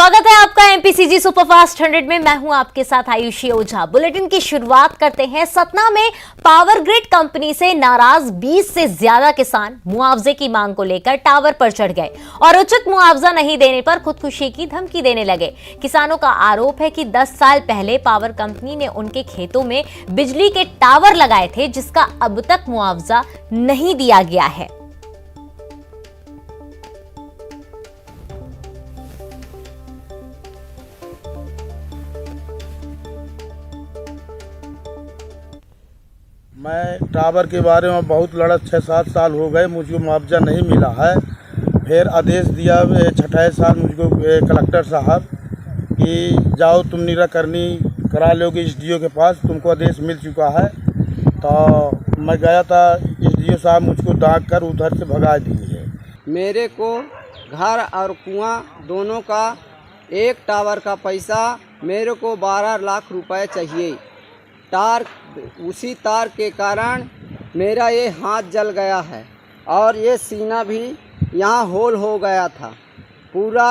स्वागत है आपका एमपीसीजी सुपरफास्ट 100 में। मैं हूं आपके साथ आयुषी ओझा। बुलेटिन की शुरुआत करते हैं। सतना में पावर ग्रिड कंपनी से नाराज 20 से ज्यादा किसान मुआवजे की मांग को लेकर टावर पर चढ़ गए और उचित मुआवजा नहीं देने पर खुदकुशी की धमकी देने लगे। किसानों का आरोप है कि 10 साल पहले पावर कंपनी ने उनके खेतों में बिजली के टावर लगाए थे, जिसका अब तक मुआवजा नहीं दिया गया है। मैं टावर के बारे में बहुत लड़ा, 6-7 साल हो गए, मुझको मुआवजा नहीं मिला है। फिर आदेश दिया 6ठे साल मुझको कलेक्टर साहब कि जाओ तुम निराकरणी करा लोगे एसडीओ के पास, तुमको आदेश मिल चुका है। तो मैं गया था, एसडीओ साहब मुझको डांट कर उधर से भगा दिए है। मेरे को घर और कुआं दोनों का एक टावर का पैसा मेरे को 12 लाख रुपए चाहिए। उसी तार के कारण मेरा ये हाथ जल गया है और ये सीना भी यहाँ होल हो गया था। पूरा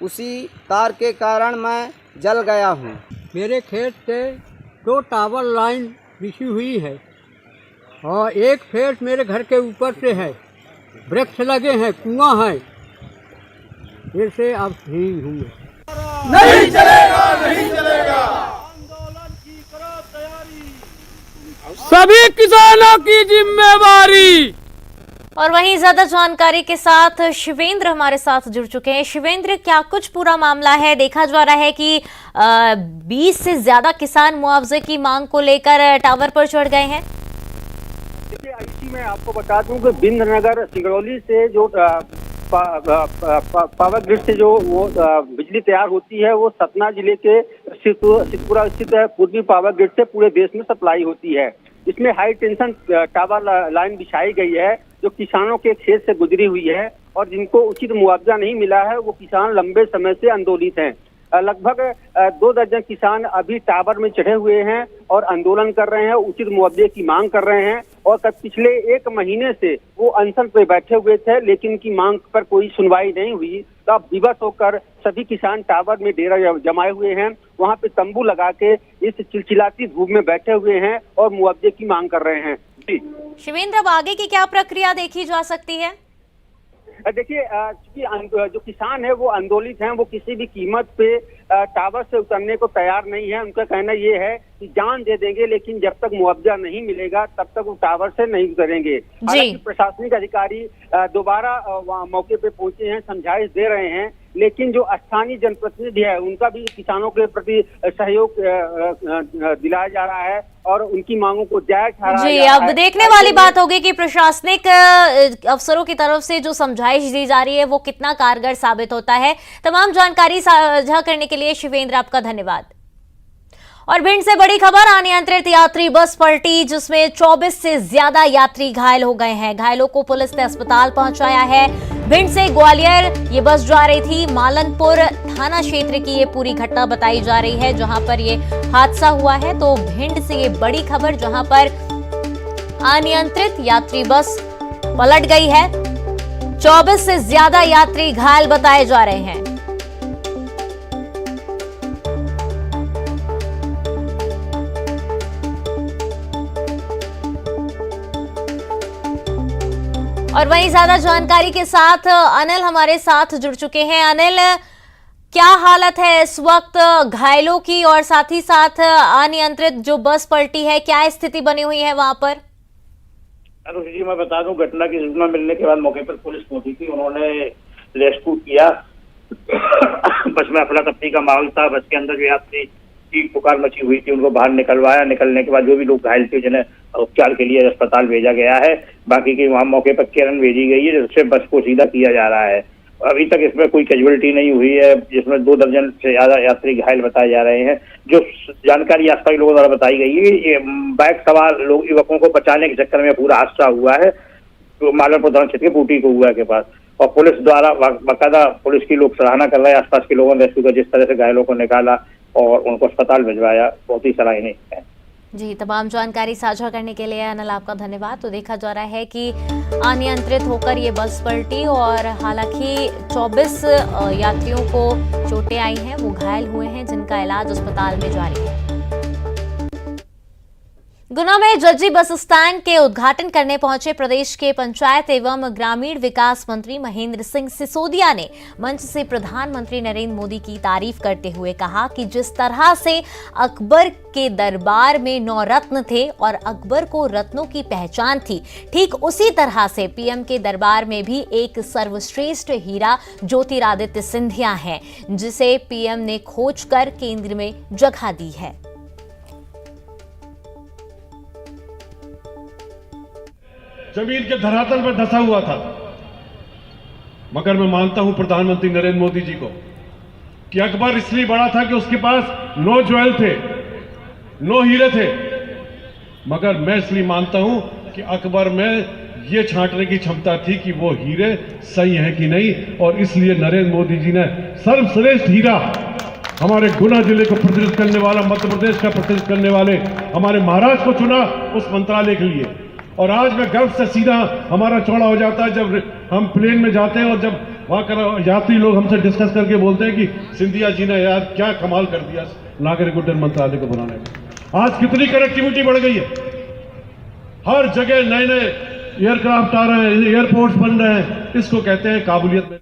उसी तार के कारण मैं जल गया हूँ। मेरे खेत से 2 टावर लाइन बिछी हुई है और एक फेस मेरे घर के ऊपर से है। वृक्ष लगे हैं, कुआं है, ऐसे अब ही हूँ। नहीं चलेगा, नहीं चलेगा। सभी किसानों की जिम्मेवारी। और वहीं ज्यादा जानकारी के साथ शिवेंद्र हमारे साथ जुड़ चुके हैं। शिवेंद्र, क्या कुछ पूरा मामला है? देखा जा रहा है कि 20 से ज्यादा किसान मुआवजे की मांग को लेकर टावर पर चढ़ गए हैं। देखिए आयुषी, मैं आपको बता दूं कि बिंद्रनगर सिंगरौली से जो पावर ग्रिड से जो वो बिजली तैयार होती है, वो सतना जिले के सिद्धपुरा स्थित पूर्वी पावर ग्रिड से पूरे देश में सप्लाई होती है। इसमें हाई टेंशन टावर लाइन बिछाई गई है जो किसानों के खेत से गुजरी हुई है और जिनको उचित मुआवजा नहीं मिला है, वो किसान लंबे समय से आंदोलित हैं। लगभग 2 दर्जन किसान अभी टावर में चढ़े हुए हैं और आंदोलन कर रहे हैं, उचित मुआवजे की मांग कर रहे हैं। और पिछले 1 महीने से वो अनशन पे बैठे हुए थे, लेकिन की मांग पर कोई सुनवाई नहीं हुई। तो अब विवश होकर सभी किसान टावर में डेरा जमाए हुए हैं, वहां पे तंबू लगा के इस चिलचिलाती धूप में बैठे हुए हैं और मुआवजे की मांग कर रहे हैं। जी शिवेंद्र, अब आगे की क्या प्रक्रिया देखी जा सकती है? देखिए, जो किसान है वो आंदोलित हैं, वो किसी भी कीमत पे टावर से उतरने को तैयार नहीं है। उनका कहना ये है कि जान दे देंगे, लेकिन जब तक मुआवजा नहीं मिलेगा तब तक वो टावर से नहीं उतरेंगे। हालांकि प्रशासनिक अधिकारी दोबारा मौके पे पहुंचे हैं, समझाइश दे रहे हैं, लेकिन जो स्थानीय जनप्रतिनिधि है उनका भी किसानों के प्रति सहयोग दिलाया जा रहा है और उनकी मांगों को जायज ठहराया जा रहा है। अब देखने वाली बात होगी कि प्रशासनिक अफसरों की तरफ से जो समझाइश दी जा रही है वो कितना कारगर साबित होता है। तमाम जानकारी साझा करने के लिए शिवेंद्र आपका धन्यवाद। और भिंड से बड़ी खबर, अनियंत्रित यात्री बस पलटी, जिसमें 24 से ज्यादा यात्री घायल हो गए हैं। घायलों को पुलिस ने अस्पताल पहुंचाया है। भिंड से ग्वालियर ये बस जा रही थी। मालनपुर थाना क्षेत्र की ये पूरी घटना बताई जा रही है जहां पर ये हादसा हुआ है। तो भिंड से ये बड़ी खबर, जहां पर अनियंत्रित यात्री बस पलट गई है। 24 से ज्यादा यात्री घायल बताए जा रहे हैं। और वहीं ज्यादा जानकारी के साथ अनिल हमारे साथ जुड़ चुके हैं। अनिल, क्या हालत है इस वक्त घायलों की और साथ ही साथ अनियंत्रित जो बस पलटी है, क्या स्थिति बनी हुई है वहां पर? अनुषी जी, मैं बता दूं, घटना की सूचना मिलने के बाद मौके पर पुलिस पहुंची थी। उन्होंने रेस्क्यू किया। बस में अफरा तफरी का माहौल था। बस के अंदर जो यात्री चीख पुकार मची हुई थी, उनको बाहर निकलवाया। निकलने के बाद जो भी लोग घायल थे, जिन्हें उपचार के लिए अस्पताल भेजा गया है। बाकी की वहाँ मौके पर केरन भेजी गई है, जिससे बस को सीधा किया जा रहा है। अभी तक इसमें कोई कैजुअलिटी नहीं हुई है, जिसमें 2 दर्जन से ज्यादा यात्री घायल बताए जा रहे हैं। जो जानकारी आसपास के लोगों द्वारा बताई गई है, ये बाइक सवार लोग युवकों को बचाने के चक्कर में पूरा हादसा हुआ है, तो मालनपुर थाना क्षेत्र के बूटी को हुआ के पास। और पुलिस द्वारा बाकायदा पुलिस की लोग सराहना कर रहे हैं। आसपास के लोगों ने रेस्क्यू कर जिस तरह से घायलों को निकाला और उनको अस्पताल भिजवाया, बहुत ही सराहनीय है। जी, तमाम जानकारी साझा करने के लिए अनिल आपका धन्यवाद। तो देखा जा रहा है कि अनियंत्रित होकर ये बस पलटी और हालांकि 24 यात्रियों को चोटें आई हैं, वो घायल हुए हैं जिनका इलाज अस्पताल में जारी है। गुना में जज्जी बस स्टैंड के उद्घाटन करने पहुंचे प्रदेश के पंचायत एवं ग्रामीण विकास मंत्री महेंद्र सिंह सिसोदिया ने मंच से प्रधानमंत्री नरेंद्र मोदी की तारीफ करते हुए कहा कि जिस तरह से अकबर के दरबार में 9 रत्न थे और अकबर को रत्नों की पहचान थी, ठीक उसी तरह से पीएम के दरबार में भी एक सर्वश्रेष्ठ हीरा ज्योतिरादित्य सिंधिया है, जिसे पीएम ने खोजकर केंद्र में जगह दी है। जमीन के धरातल पर धंसा हुआ था, मगर मैं मानता हूं प्रधानमंत्री नरेंद्र मोदी जी को कि अकबर इसलिए बड़ा था कि उसके पास 9 ज्वेल थे, 9 हीरे थे, मगर मैं इसलिए मानता हूं कि अकबर में ये छांटने की क्षमता थी कि वो हीरे सही है कि नहीं, और इसलिए नरेंद्र मोदी जी ने सर्वश्रेष्ठ हीरा हमारे गुना जिले को प्रतिनिधित्व करने वाला, मध्य प्रदेश का प्रतिनिधित्व करने वाले हमारे महाराज को चुना उस मंत्रालय के लिए। और आज मैं गर्व से सीधा हमारा चौड़ा हो जाता है जब हम प्लेन में जाते हैं और जब वहां यात्री लोग हमसे डिस्कस करके बोलते हैं कि सिंधिया जी ने यार क्या कमाल कर दिया नागरिक उड्डयन मंत्रालय को बनाने में। आज कितनी कनेक्टिविटी बढ़ गई है, हर जगह नए नए एयरक्राफ्ट आ रहे हैं, एयरपोर्ट्स बन रहे हैं, इसको कहते हैं काबिलियत में।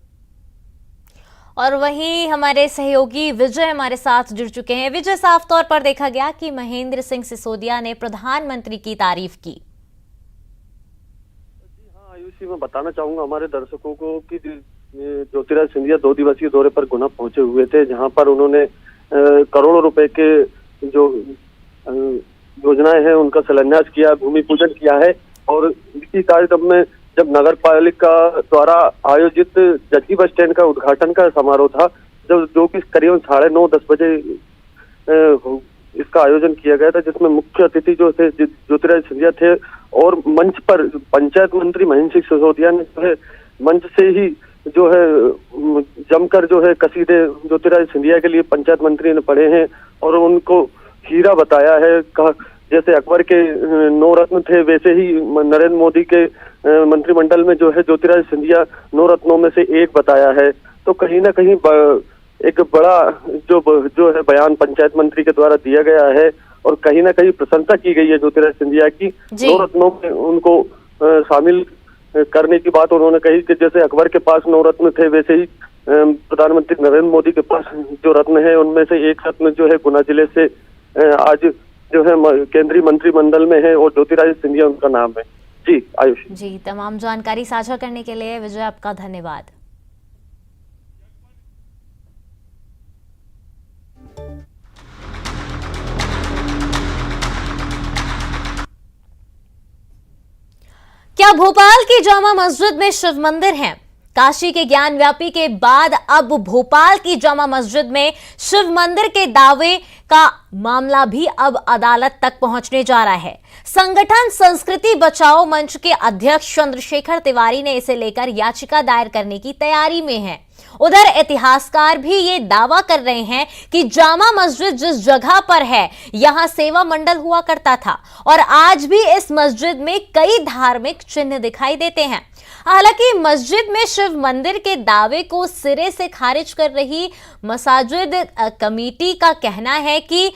और वहीं हमारे सहयोगी विजय हमारे साथ जुड़ चुके हैं। विजय, साफ तौर पर देखा गया कि महेंद्र सिंह सिसोदिया ने प्रधानमंत्री की तारीफ की। मैं बताना चाहूंगा हमारे दर्शकों को कि ज्योतिरादित्य सिंधिया 2 दिवसीय दौरे पर गुना पहुंचे हुए थे, जहां पर उन्होंने करोड़ों रुपए के जो योजनाएं हैं उनका शिलान्यास किया, भूमि पूजन किया है। और इसी कार्यक्रम में जब नगर पालिका द्वारा आयोजित जज्जी बस स्टैंड का उद्घाटन का समारोह था, जो कि करीब 9:30-10 बजे इसका आयोजन किया गया था, जिसमें मुख्य अतिथि जो थे ज्योतिरादित्य सिंधिया थे, और मंच पर पंचायत मंत्री महेंद्र सिंह सिसोदिया ने जो है मंच से ही जो है जमकर जो है कसीदे ज्योतिरादित्य सिंधिया के लिए पंचायत मंत्री ने पढ़े हैं और उनको हीरा बताया है। जैसे अकबर के 9 रत्न थे, वैसे ही नरेंद्र मोदी के मंत्रिमंडल में जो है ज्योतिरादित्य सिंधिया 9 रत्नों में से एक बताया है। तो कहीं ना कहीं एक बड़ा जो है बयान पंचायत मंत्री के द्वारा दिया गया है और कहीं ना कहीं प्रशंसा की गई है ज्योतिरादित्य सिंधिया की। 9 रत्नों में उनको शामिल करने की बात उन्होंने कही कि जैसे अकबर के पास 9 रत्न थे, वैसे ही प्रधानमंत्री नरेंद्र मोदी के पास जो रत्न है उनमें से एक रत्न जो है गुना जिले से आज जो है केंद्रीय मंत्रिमंडल में है और ज्योतिरादित्य सिंधिया उनका नाम है। जी आयुष जी, तमाम जानकारी साझा करने के लिए विजय आपका धन्यवाद। क्या भोपाल की जामा मस्जिद में शिव मंदिर है? काशी के ज्ञान व्यापी के बाद अब भोपाल की जामा मस्जिद में शिव मंदिर के दावे का मामला भी अब अदालत तक पहुंचने जा रहा है। संगठन संस्कृति बचाओ मंच के अध्यक्ष चंद्रशेखर तिवारी ने इसे लेकर याचिका दायर करने की तैयारी में है। उधर इतिहासकार भी ये दावा कर रहे हैं कि जामा मस्जिद जिस जगह पर है यहां सेवा मंडल हुआ करता था और आज भी इस मस्जिद में कई धार्मिक चिन्ह दिखाई देते हैं। हालांकि मस्जिद में शिव मंदिर के दावे को सिरे से खारिज कर रही मसाजिद कमेटी का कहना है कि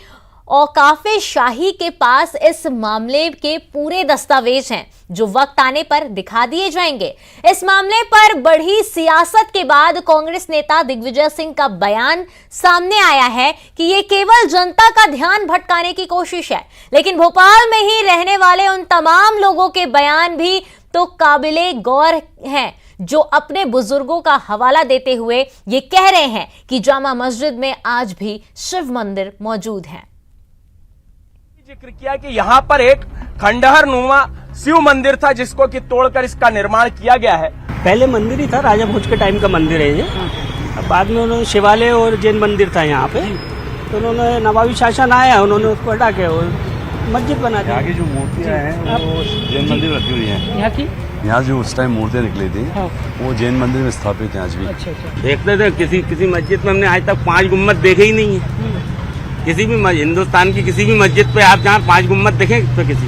औकाफे शाही के पास इस मामले के पूरे दस्तावेज हैं जो वक्त आने पर दिखा दिए जाएंगे। इस मामले पर बढ़ी सियासत के बाद कांग्रेस नेता दिग्विजय सिंह का बयान सामने आया है कि ये केवल जनता का ध्यान भटकाने की कोशिश है, लेकिन भोपाल में ही रहने वाले उन तमाम लोगों के बयान भी तो काबिले गौर हैं जो अपने बुजुर्गों का हवाला देते हुए ये कह रहे हैं कि जामा मस्जिद में आज भी शिव मंदिर मौजूद है। जिक्र किया कि यहाँ पर एक खंडहर नुमा शिव मंदिर था जिसको कि तोड़कर इसका निर्माण किया गया है। पहले मंदिर ही था, राजा भोज के टाइम का मंदिर है ये। अब बाद में उन्होंने शिवालय और जैन मंदिर था यहाँ पे, तो उन्होंने नवाबी शासन आया, उन्होंने उसको हटा के और मस्जिद बना दी। यहाँ की जो मूर्तियाँ हैं वो जैन मंदिर रखी हुई हैं। यहाँ की यहाँ जो उस टाइम मूर्तियाँ निकली थी वो जैन मंदिर में स्थापित हैं आज भी। अच्छा। देखते थे किसी मस्जिद में हमने आज तक 5 गुम्बद देखे ही नहीं है। किसी भी हिंदुस्तान की किसी भी मस्जिद पे आप जहाँ 5 गुम्बद देखें तो किसी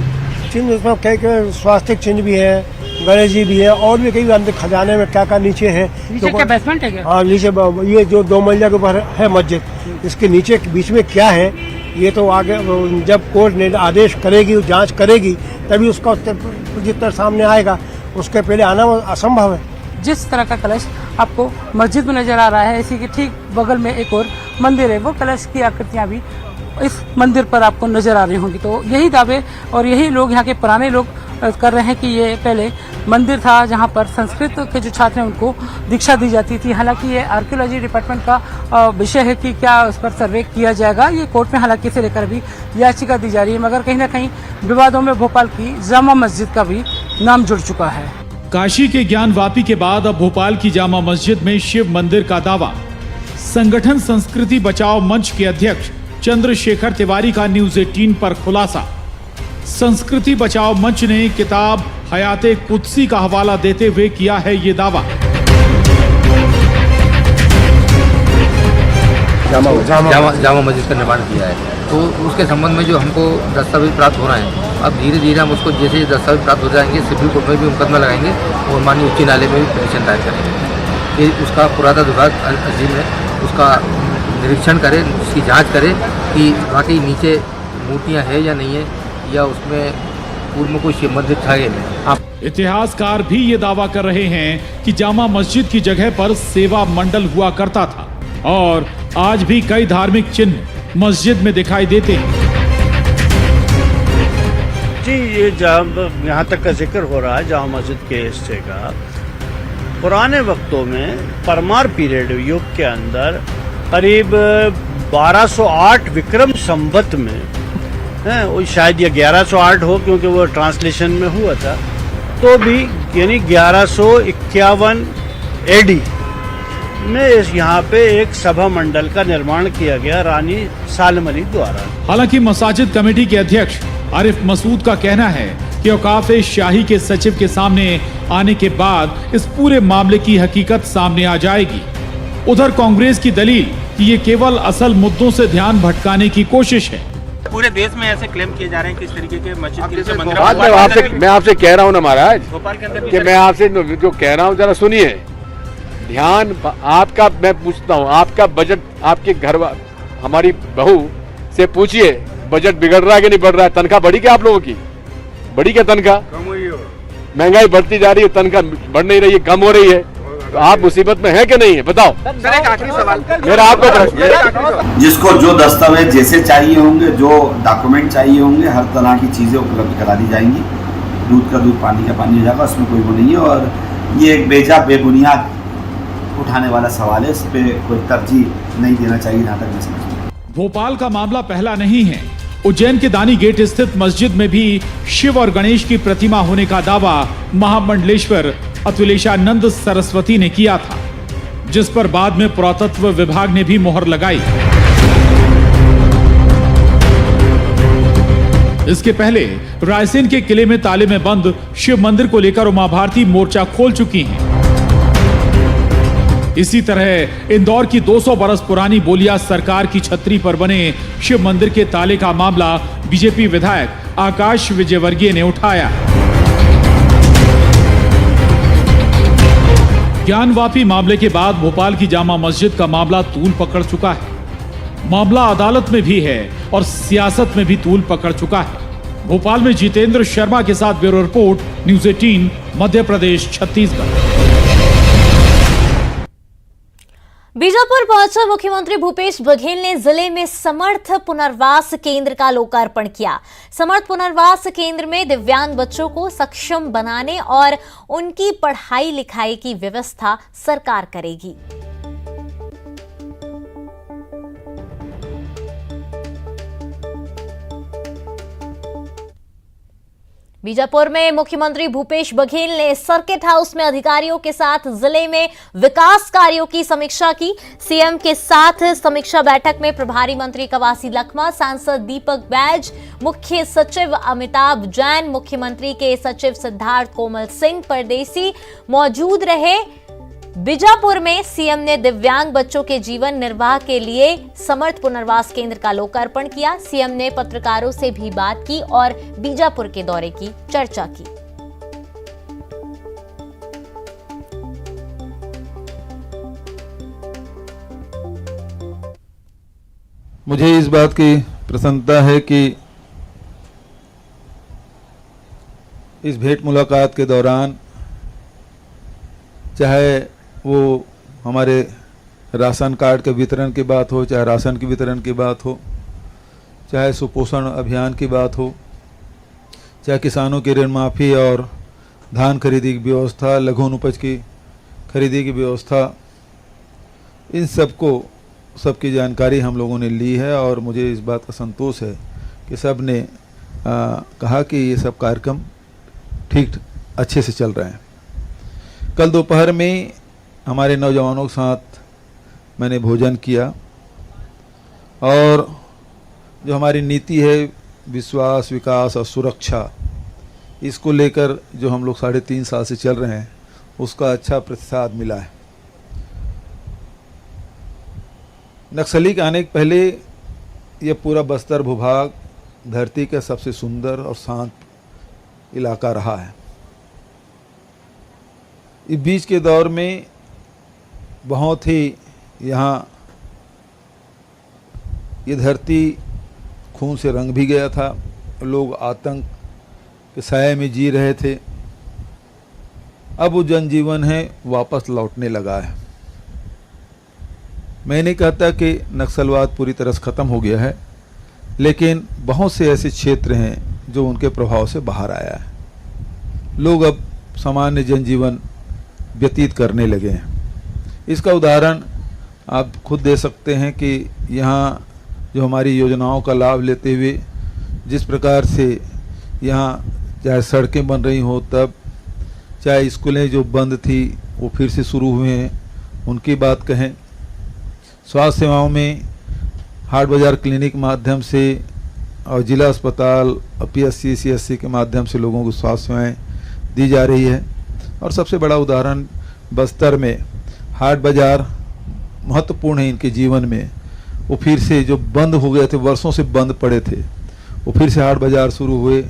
चिन्ह उसमें कई स्वास्तिक चिन्ह भी है, गणेश जी भी है, और भी कई अंदर खजाने में क्या क्या नीचे है। नीचे क्या बेसमेंट है क्या? हाँ, नीचे ये जो 2 मंजिला के ऊपर है मस्जिद, इसके नीचे बीच में क्या है ये तो आगे जब कोर्ट ने आदेश करेगी, जांच करेगी, तभी उसका उत्तर सामने आएगा। उसके पहले आना असंभव है। जिस तरह का कलश आपको मस्जिद में नजर आ रहा है, इसी के ठीक बगल में एक और मंदिर है, वो कलश की आकृतियां भी इस मंदिर पर आपको नजर आ रही होंगी। तो यही दावे और यही लोग, यहाँ के पुराने लोग कर रहे हैं कि ये पहले मंदिर था जहाँ पर संस्कृत के जो छात्र हैं उनको दीक्षा दी जाती थी। हालांकि ये आर्कियोलॉजी डिपार्टमेंट का विषय है कि क्या उस पर सर्वे किया जाएगा। ये कोर्ट में हालांकि इसे लेकर भी याचिका दी जा रही है, मगर कहीं ना कहीं विवादों में भोपाल की जामा मस्जिद का भी नाम जुड़ चुका है। काशी के ज्ञानवापी के बाद अब भोपाल की जामा मस्जिद में शिव मंदिर का दावा। संगठन संस्कृति बचाओ मंच के अध्यक्ष चंद्रशेखर तिवारी का न्यूज 18 पर खुलासा। संस्कृति बचाओ मंच ने किताब हयाते कुदसी का हवाला देते हुए किया है ये दावा। जामा मस्जिद का निर्माण किया है, तो उसके संबंध में जो हमको दस्तावेज प्राप्त हो रहे हैं, अब धीरे धीरे हम उसको जैसे दस्तावेज प्राप्त हो जाएंगे, सुप्रीम कोर्ट में भी मुकदमा लगाएंगे और माननीय उच्च न्यायालय में भी पिटीशन दायर करेंगे। फिर उसका पुरातत्व विभाग अजीम है, उसका निरीक्षण करे, उसकी जांच करे कि वाकई नीचे मूर्तियां है या नहीं है, या उसमें पूर्व में कोई शिव मंदिर था या नहीं। इतिहासकार भी ये दावा कर रहे हैं कि जामा मस्जिद की जगह पर सेवा मंडल हुआ करता था और आज भी कई धार्मिक चिन्ह मस्जिद में दिखाई देते हैं। जी, ये यहाँ तक का जिक्र हो रहा है जामा मस्जिद के हिस्से का, पुराने वक्तों में परमार पीरियड युग के अंदर करीब 1208 विक्रम संवत में है, वो शायद ये 1108 हो क्योंकि वो ट्रांसलेशन में हुआ था, तो भी यानी 1151 एडी में यहाँ पे एक सभा मंडल का निर्माण किया गया रानी सालम अली द्वारा। हालांकि मसाजिद कमेटी के अध्यक्ष आरिफ मसूद का कहना है कि औकाफ़े शाही के सचिव के सामने आने के बाद इस पूरे मामले की हकीकत सामने आ जाएगी। उधर कांग्रेस की दलील कि ये केवल असल मुद्दों से ध्यान भटकाने की कोशिश है। पूरे देश में ऐसे क्लेम किए जा रहे हैं कि इस तरीके के मस्जिद मैं आपसे कह रहा हूँ ना महाराज, कि मैं आपसे जो कह रहा हूँ जरा सुनिए ध्यान। आपका मैं पूछता हूँ, आपका बजट, आपके घर हमारी बहू से पूछिए बजट बिगड़ रहा है कि नहीं बढ़ रहा है? तनख्वाह बढ़ी क्या आप लोगों की? बढ़ी क्या तनख्वाह? महंगाई बढ़ती जा रही है, तनख्वाह बढ़ नहीं रही है, कम हो रही है, तो आप मुसीबत में है कि नहीं है? बताओ। सर एक आखिरी सवाल मेरा आपको प्रश्न, जिसको जो दस्तावेज जैसे चाहिए होंगे, जो डॉक्यूमेंट चाहिए होंगे, हर तरह की चीजें उपलब्ध करा दी जाएंगी। दूध का दूध, पानी का पानी हो जाएगा, उसमें कोई वो नहीं है। और ये एक बेबुनियाद उठाने वाला सवाल है, इस पे कोई तरजीह नहीं देना चाहिए जहाँ तक मैं समझता हूँ। भोपाल का मामला पहला नहीं है। उज्जैन के दानी गेट स्थित मस्जिद में भी शिव और गणेश की प्रतिमा होने का दावा महामंडलेश्वर अतुलेशानंद सरस्वती ने किया था, जिस पर बाद में पुरातत्व विभाग ने भी मोहर लगाई। इसके पहले रायसेन के किले में ताले में बंद शिव मंदिर को लेकर उमा भारती मोर्चा खोल चुकी हैं। इसी तरह इंदौर की 200 बरस पुरानी बोलिया सरकार की छतरी पर बने शिव मंदिर के ताले का मामला बीजेपी विधायक आकाश विजयवर्गीय ने उठाया। ज्ञानवापी मामले के बाद भोपाल की जामा मस्जिद का मामला तूल पकड़ चुका है। मामला अदालत में भी है और सियासत में भी तूल पकड़ चुका है। भोपाल में जितेंद्र शर्मा के साथ bureau report, news 18 Madhya Pradesh Chhattisgarh. Bijapur पहुंचे मुख्यमंत्री भूपेश बघेल ने जिले में समर्थ पुनर्वास केंद्र का लोकार्पण किया। समर्थ पुनर्वास केंद्र में दिव्यांग बच्चों को सक्षम बनाने और उनकी पढ़ाई लिखाई की व्यवस्था सरकार करेगी। बीजापुर में मुख्यमंत्री भूपेश बघेल ने सर्किट हाउस में अधिकारियों के साथ जिले में विकास कार्यों की समीक्षा की। सीएम के साथ समीक्षा बैठक में प्रभारी मंत्री कवासी लखमा, सांसद दीपक बैज, मुख्य सचिव अमिताभ जैन, मुख्यमंत्री के सचिव सिद्धार्थ कोमल सिंह परदेसी मौजूद रहे। बीजापुर में सीएम ने दिव्यांग बच्चों के जीवन निर्वाह के लिए समर्थ पुनर्वास केंद्र का लोकार्पण किया। सीएम ने पत्रकारों से भी बात की और बीजापुर के दौरे की चर्चा की। मुझे इस बात की प्रसन्नता है कि इस भेंट मुलाकात के दौरान चाहे वो हमारे राशन कार्ड के वितरण की बात हो, चाहे राशन के वितरण की बात हो, चाहे सुपोषण अभियान की बात हो, चाहे किसानों की ऋण माफ़ी और धान खरीदी की व्यवस्था, लघु उपज की खरीदी की व्यवस्था, इन सबकी जानकारी हम लोगों ने ली है और मुझे इस बात का संतोष है कि सब ने कहा कि ये सब कार्यक्रम ठीक अच्छे से चल रहे हैं। कल दोपहर में हमारे नौजवानों के साथ मैंने भोजन किया और जो हमारी नीति है विश्वास, विकास और सुरक्षा, इसको लेकर जो हम लोग 3.5 साल से चल रहे हैं उसका अच्छा प्रतिसाद मिला है। नक्सली के आने के पहले यह पूरा बस्तर भूभाग धरती का सबसे सुंदर और शांत इलाका रहा है। इस बीच के दौर में बहुत ही यहाँ ये धरती खून से रंग भी गया था, लोग आतंक के साए में जी रहे थे। अब वो जनजीवन है वापस लौटने लगा है। मैं नहीं कहता कि नक्सलवाद पूरी तरह से ख़त्म हो गया है, लेकिन बहुत से ऐसे क्षेत्र हैं जो उनके प्रभाव से बाहर आया है। लोग अब सामान्य जनजीवन व्यतीत करने लगे हैं। इसका उदाहरण आप खुद दे सकते हैं कि यहाँ जो हमारी योजनाओं का लाभ लेते हुए जिस प्रकार से यहाँ चाहे सड़कें बन रही हो, तब चाहे स्कूलें जो बंद थी वो फिर से शुरू हुए हैं, उनकी बात कहें, स्वास्थ्य सेवाओं में हाट बाज़ार क्लिनिक के माध्यम से और जिला अस्पताल और PSC CSC के माध्यम से लोगों को स्वास्थ्य सेवाएँ दी जा रही है। और सबसे बड़ा उदाहरण बस्तर में हाट बाज़ार महत्वपूर्ण है इनके जीवन में। वो फिर से जो बंद हो गए थे, वर्षों से बंद पड़े थे, वो फिर से हाट बाज़ार शुरू हुए।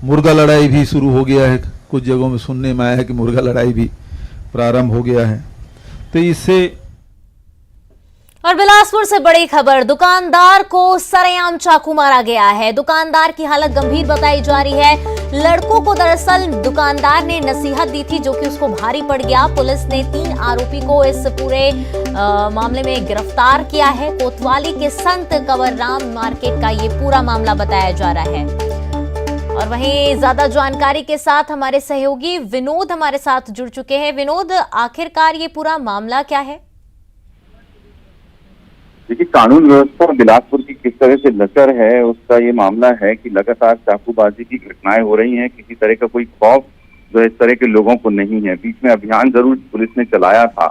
मुर्गा लड़ाई भी शुरू हो गया है, कुछ जगहों में सुनने में आया है कि मुर्गा लड़ाई भी प्रारंभ हो गया है। तो इससे और बिलासपुर से बड़ी खबर, दुकानदार को सरेआम चाकू मारा गया है। दुकानदार की हालत गंभीर बताई जा रही है। लड़कों को दरअसल दुकानदार ने नसीहत दी थी जो कि उसको भारी पड़ गया। पुलिस ने 3 आरोपी को इस पूरे मामले में गिरफ्तार किया है। कोतवाली के संत कंवरराम मार्केट का ये पूरा मामला बताया जा रहा है। और वहीं ज्यादा जानकारी के साथ हमारे सहयोगी विनोद हमारे साथ जुड़ चुके हैं। विनोद, आखिरकार ये पूरा मामला क्या है? देखिए, कानून व्यवस्था बिलासपुर की किस तरह से लचर है उसका ये मामला है कि लगातार चाकूबाजी की घटनाएं हो रही हैं। किसी तरह का कोई खौफ जो है इस तरह के लोगों को नहीं है। बीच में अभियान जरूर पुलिस ने चलाया था,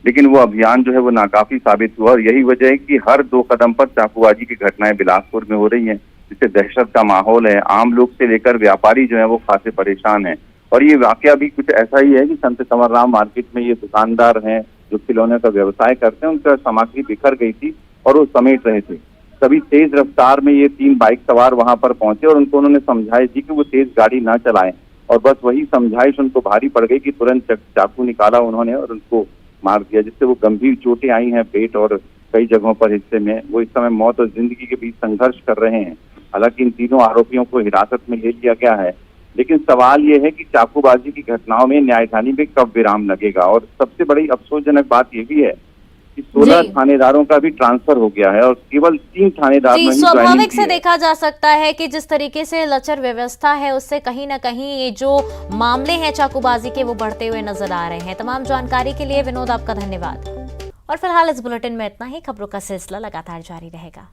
लेकिन वो अभियान जो है वो नाकाफी साबित हुआ और यही वजह है कि हर 2 कदम पर चाकूबाजी की घटनाएं बिलासपुर में हो रही हैं, जिससे दहशत का माहौल है। आम लोग से लेकर व्यापारी जो है वो खासे परेशान है। और ये वाकया भी कुछ ऐसा ही है कि संत कंवरराम मार्केट में ये दुकानदार हैं जो खिलौने का व्यवसाय करते हैं, उनका सामग्री बिखर गई थी और वो समेट रहे थे। तभी तेज रफ्तार में ये 3 बाइक सवार वहां पर पहुंचे और उनको उन्होंने समझाइश दी कि वो तेज गाड़ी ना चलाएं, और बस वही समझाइश उनको भारी पड़ गई कि तुरंत चाकू निकाला उन्होंने और उनको मार दिया, जिससे वो गंभीर चोटें आई हैं पेट और कई जगहों पर हिस्से में। वो इस समय मौत और जिंदगी के बीच संघर्ष कर रहे हैं। हालांकि इन तीनों आरोपियों को हिरासत में ले लिया गया है, लेकिन सवाल ये है कि चाकूबाजी की घटनाओं में न्यायदानी में कब विराम लगेगा। और सबसे बड़ी अफसोसजनक बात ये भी है कि 16 थानेदारों का भी ट्रांसफर हो गया है और केवल 3 थानेदार में ही स्वाभाविक से देखा जा सकता है कि जिस तरीके से लचर व्यवस्था है उससे कहीं ना कहीं ये जो मामले हैं चाकूबाजी के वो बढ़ते हुए नजर आ रहे हैं। तमाम जानकारी के लिए विनोद आपका धन्यवाद। और फिलहाल इस बुलेटिन में इतना ही। खबरों का सिलसिला लगातार जारी रहेगा।